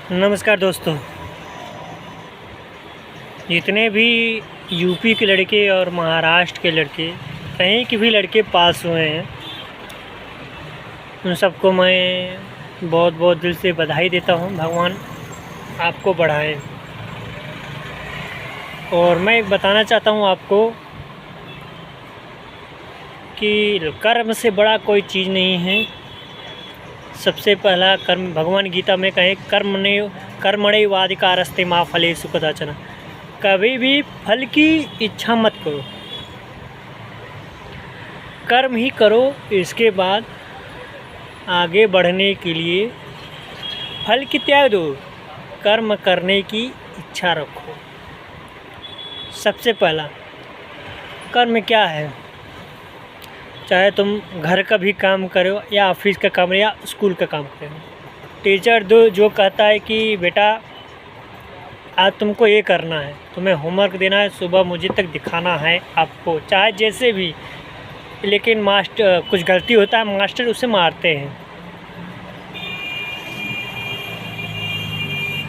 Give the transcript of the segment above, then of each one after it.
नमस्कार दोस्तों। जितने भी यूपी के लड़के और महाराष्ट्र के लड़के, कहीं के भी लड़के पास हुए हैं, उन सबको मैं बहुत बहुत दिल से बधाई देता हूं। भगवान आपको बढ़ाए। और मैं एक बताना चाहता हूं आपको कि कर्म से बड़ा कोई चीज़ नहीं है। सबसे पहला कर्म, भगवान गीता में कहे कर्मण्येवाधिकारस्ते मा फलेषु कदाचन। कभी भी फल की इच्छा मत करो, कर्म ही करो। इसके बाद आगे बढ़ने के लिए फल की त्याग दो, कर्म करने की इच्छा रखो। सबसे पहला कर्म क्या है? चाहे तुम घर का भी काम करो या ऑफिस का काम या स्कूल का काम करो। टीचर जो कहता है कि बेटा आज तुमको ये करना है, तुम्हें होमवर्क देना है, सुबह मुझे तक दिखाना है आपको, चाहे जैसे भी। लेकिन मास्टर कुछ गलती होता है, मास्टर उसे मारते हैं।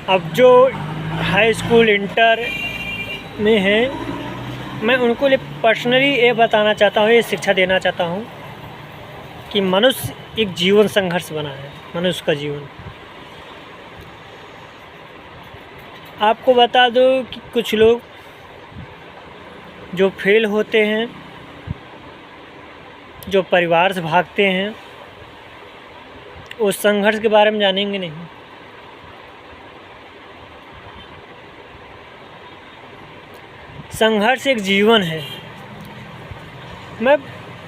अब जो हाई स्कूल इंटर में है, मैं उनको लिए पर्सनली ये बताना चाहता हूँ, ये शिक्षा देना चाहता हूँ कि मनुष्य एक जीवन संघर्ष बना है। मनुष्य का जीवन, आपको बता दो कि कुछ लोग जो फेल होते हैं, जो परिवार से भागते हैं, उस संघर्ष के बारे में जानेंगे नहीं। संघर्ष एक जीवन है। मैं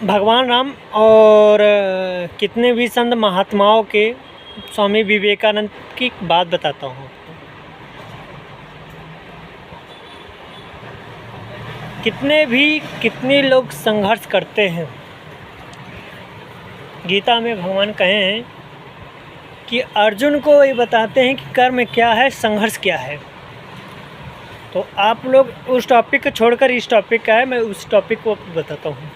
भगवान राम और कितने भी संत महात्माओं के, स्वामी विवेकानंद की बात बताता हूँ। कितने लोग संघर्ष करते हैं। गीता में भगवान कहे हैं कि अर्जुन को ये बताते हैं कि कर्म क्या है, संघर्ष क्या है। तो आप लोग उस टॉपिक को छोड़कर इस टॉपिक का है, मैं उस टॉपिक को बताता हूँ।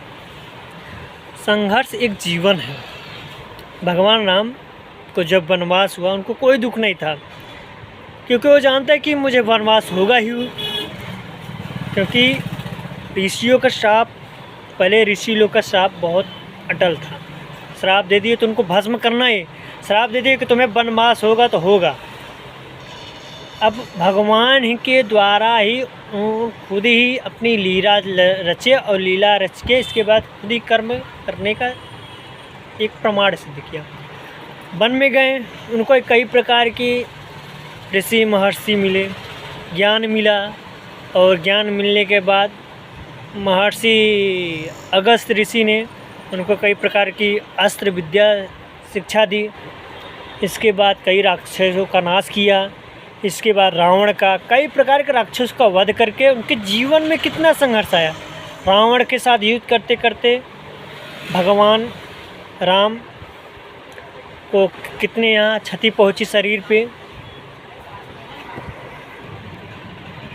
संघर्ष एक जीवन है। भगवान राम को जब वनवास हुआ, उनको कोई दुख नहीं था, क्योंकि वो जानता है कि मुझे वनवास होगा ही। क्योंकि ऋषियों का श्राप, पहले ऋषि लोग का श्राप बहुत अटल था। श्राप दे दिए तो उनको भस्म करना है, श्राप दे दिए कि तुम्हें वनवास होगा तो होगा। अब भगवान ही के द्वारा ही खुद ही अपनी लीला रचे और लीला रच के इसके बाद खुद ही कर्म करने का एक प्रमाण सिद्ध किया। वन में गए, उनको कई प्रकार के ऋषि महर्षि मिले, ज्ञान मिला। और ज्ञान मिलने के बाद महर्षि अगस्त ऋषि ने उनको कई प्रकार की अस्त्र विद्या शिक्षा दी। इसके बाद कई राक्षसों का नाश किया। इसके बाद रावण का, कई प्रकार के राक्षस का वध करके उनके जीवन में कितना संघर्ष आया। रावण के साथ युद्ध करते करते भगवान राम को कितने यहाँ क्षति पहुँची शरीर पे।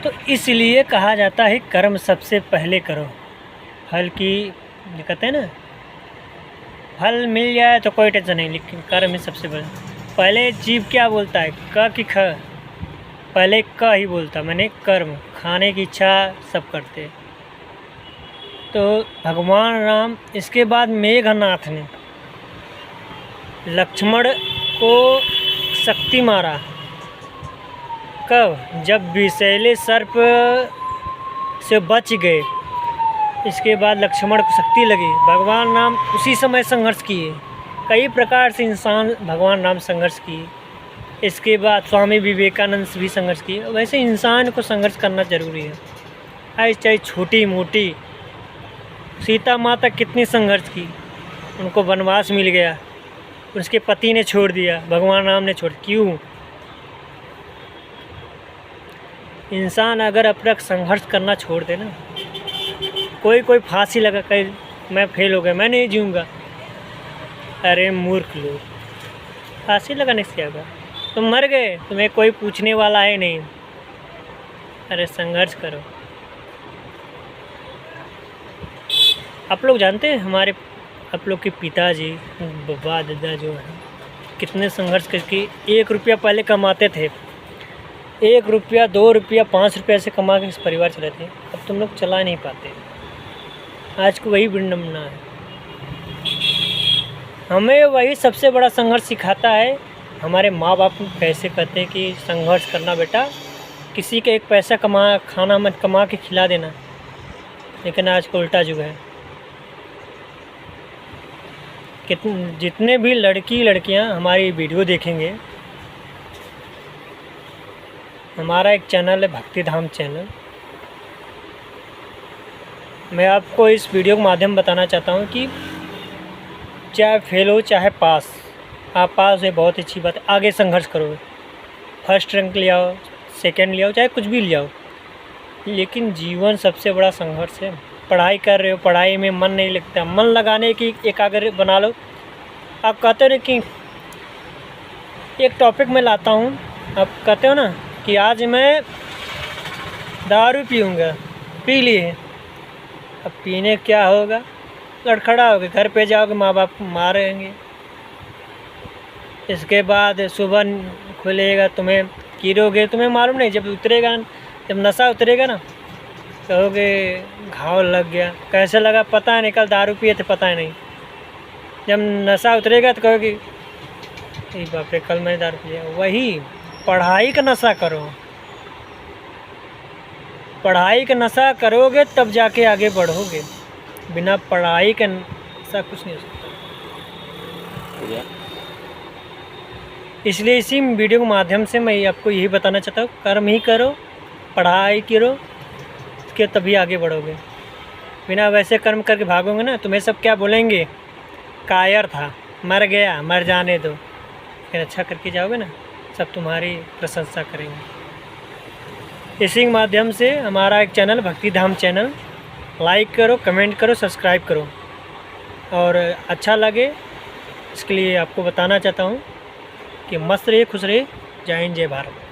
तो इसलिए कहा जाता है कर्म सबसे पहले करो। फल की कहते हैं ना, फल मिल जाए तो कोई टेंशन नहीं, लेकिन कर्म ही सबसे पहले जीव क्या बोलता है, क कि ख? पहले क ही बोलता, मैंने कर्म, खाने की इच्छा सब करते। तो भगवान राम, इसके बाद मेघनाथ ने लक्ष्मण को शक्ति मारा। कब? जब विषैले सर्प से बच गए। इसके बाद लक्ष्मण को शक्ति लगी। भगवान राम उसी समय संघर्ष किए। कई प्रकार से इंसान भगवान राम संघर्ष किए। इसके बाद स्वामी विवेकानंद भी संघर्ष किए। वैसे इंसान को संघर्ष करना ज़रूरी है, चाहे छोटी मोटी। सीता माता कितनी संघर्ष की, उनको वनवास मिल गया, उसके पति ने छोड़ दिया, भगवान राम ने छोड़। क्यों? इंसान अगर अपना संघर्ष करना छोड़ दे ना, कोई फांसी लगा कर मैं फेल हो गया, मैं नहीं जीऊँगा। अरे मूर्ख लोग, फांसी लगाने से क्या होगा? तुम मर गए, तुम्हें कोई पूछने वाला है नहीं। अरे संघर्ष करो। आप लोग जानते हैं हमारे, आप लोग के पिताजी, बाबा दादा जो हैं, कितने संघर्ष करके 1 रुपया पहले कमाते थे। 1 रुपया 2 रुपया 5 रुपया से कमा के इस परिवार चलाते हैं। अब तुम लोग चला नहीं पाते। आज को वही विडंबना है। हमें वही सबसे बड़ा संघर्ष सिखाता है। हमारे माँ बाप कैसे कहते हैं कि संघर्ष करना बेटा, किसी का एक पैसा खाना मत कमा के खिला देना। लेकिन आज को उल्टा युग है। जितने भी लड़कियां हमारी वीडियो देखेंगे, हमारा एक चैनल है भक्ति धाम चैनल। मैं आपको इस वीडियो के माध्यम बताना चाहता हूँ कि चाहे फेल हो चाहे पास, आप पास है बहुत अच्छी बात है, आगे संघर्ष करो, फर्स्ट रैंक ले आओ, सेकंड ले आओ, चाहे कुछ भी ले आओ। लेकिन जीवन सबसे बड़ा संघर्ष है। पढ़ाई कर रहे हो, पढ़ाई में मन नहीं लगता, मन लगाने की एकाग्र बना लो। आप कहते हो कि एक टॉपिक में लाता हूँ, आप कहते हो ना कि आज मैं दारू पीऊँगा, पी लिए। अब पीने क्या होगा, लड़खड़ाओगे, घर पे जाओगे, माँ बाप मारेंगे। इसके बाद सुबह खुलेगा, तुम्हें गिरोगे, तुम्हें मालूम नहीं, जब उतरेगा, जब नशा उतरेगा ना, कहोगे घाव लग गया, कैसे लगा पता है नहीं, कल दारू पिए थे पता है नहीं। जब नशा उतरेगा तो कहोगे बाप रे कल मैंने दारू पिया। वही पढ़ाई का नशा करो, पढ़ाई का नशा करोगे तब जाके आगे बढ़ोगे। बिना पढ़ाई का नशा कुछ नहीं हो सकता। इसलिए इसी वीडियो के माध्यम से मैं आपको यही बताना चाहता हूँ, कर्म ही करो, पढ़ाई करो, के तभी आगे बढ़ोगे। बिना वैसे कर्म करके भागोगे ना, तुम्हें सब क्या बोलेंगे, कायर था, मर गया, मर जाने दो। फिर अच्छा करके जाओगे ना, सब तुम्हारी प्रशंसा करेंगे। इसी के माध्यम से हमारा एक चैनल भक्ति धाम चैनल लाइक करो, कमेंट करो, सब्सक्राइब करो। और अच्छा लगे इसके लिए आपको बताना चाहता हूँ कि मस्त रहिए, खुश रहिए। जय हिंद, जय भारत।